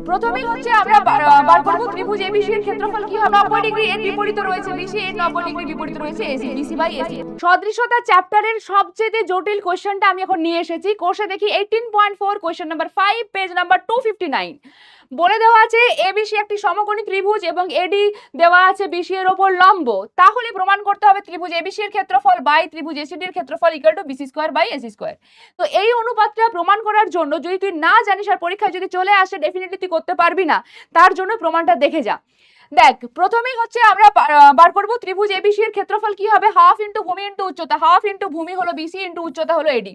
প্রথমেই হচ্ছে আমরা বার করব ত্রিভুজ এবিসি এর ক্ষেত্রফল কি হবে 90 ডিগ্রি এর বিপরীতে রয়েছে বিসি এর 90 ডিগ্রি বিপরীতে রয়েছে এসি বিসি বাই এসি। সদৃশতা চ্যাপ্টারের সবচেয়ে জটিল কোশ্চেনটা আমি এখন নিয়ে এসেছি। কোর্সে দেখি 18.4 কোশ্চেন নাম্বার 5 পেজ নাম্বার 259 বলে দেওয়া আছে এবিসি একটি সমকোণী ত্রিভুজ এবং এডি দেওয়া আছে বিসি এর উপর লম্ব। তাহলে প্রমাণ করতে হবে ত্রিভুজ এবিসি এর ক্ষেত্রফল বাই ত্রিভুজ এসিডি এর ক্ষেত্রফল equal to BC square by AC square. তো এই অনুপাতটা প্রমাণ করার জন্য যদি তুই না জানিস আর পরীক্ষায় যদি চলে আসে ডেফিনেটলি তুই করতে পারবি না, তার জন্য প্রমাণটা দেখে যা। দেখ প্রথমেই হচ্ছে আমরা বার করব ত্রিভুজ এবিসি এর ক্ষেত্রফল কি হবে হাফ ইনটু ভূমি ইনটু উচ্চতা, হাফ ইনটু ভূমি হলো বিসি ইনটু উচ্চতা হলো এডি।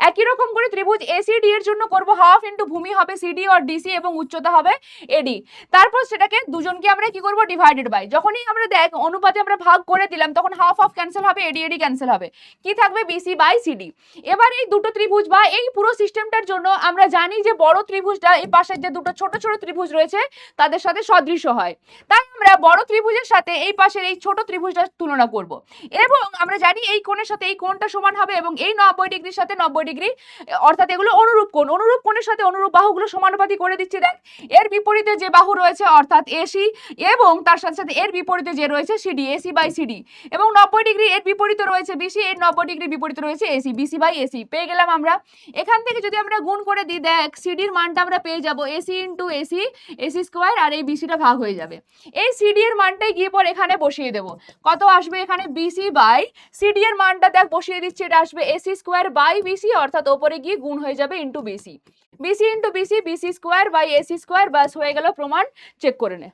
একই রকম করে ত্রিভুজ এসিডি এর জন্য করব হাফ ইনটু ভূমি হবে সিডি আর ডিসি এবং উচ্চতা হবে এডি। তারপর সেটাকে দুজনকে আমরা কি করব ডিভাইডেড বাই, যখনই আমরা দেখ অনুপাতে আমরা ভাগ করে দিলাম তখন হাফ হাফ ক্যান্সেল হবে, এডি এডি ক্যান্সেল হবে, কি থাকবে বিসি বাই সিডি। এবার এই দুটো ত্রিভুজ বা এই পুরো সিস্টেমটার জন্য আমরা জানি যে বড় ত্রিভুজটা এই পাশের যে দুটো ছোট ছোট ত্রিভুজ রয়েছে তাদের সাথে সদৃশ্য হয়, তাই আমরা বড় ত্রিভুজের সাথে এই পাশের এই ছোট ত্রিভুজটার তুলনা করব এবং আমরা জানি এই কোণের সাথে এই কোণটা সমান হবে এবং এই 90 ডিগ্রির সাথে 90 ডিগ্রি, অর্থাৎ এগুলো অনুরূপ কোণ, অনুরূপ কোণের সাথে অনুরূপ বাহুগুলো সমানুপাতিক করে দিচ্ছি। দেখ এর বিপরীতে যে বাহু রয়েছে অর্থাৎ এসি এবং তার সাথে সাথে এর বিপরীতে যে রয়েছে সিডি এসি বাই সিডি এবং 90 ডিগ্রি এর বিপরীতে রয়েছে বিসি, এর 90 ডিগ্রি বিপরীতে রয়েছে এসি বিসি বাই এসি। পেয়ে গেলাম আমরা। এখান থেকে যদি আমরা গুণ করে দিই দেখ সিডির মানটা আমরা পেয়ে যাব AC into AC AC square আর এই বিসিটা ভাগ হয়ে যাবে। এই সিডি এর মানটাই গিয়ে পর এখানে বসিয়ে দেব, কত আসবে এখানে বিসি বাই সিডি এর মানটা দেখ বসিয়ে দিচ্ছি, এটা আসবে এসি স্কয়ার বাই বিসি অর্থাৎ উপরে গিয়ে গুণ হয়ে যাবে into BC, BC into BC BC square by AC square, বাস হয়ে গেল প্রমাণ, চেক করে নে।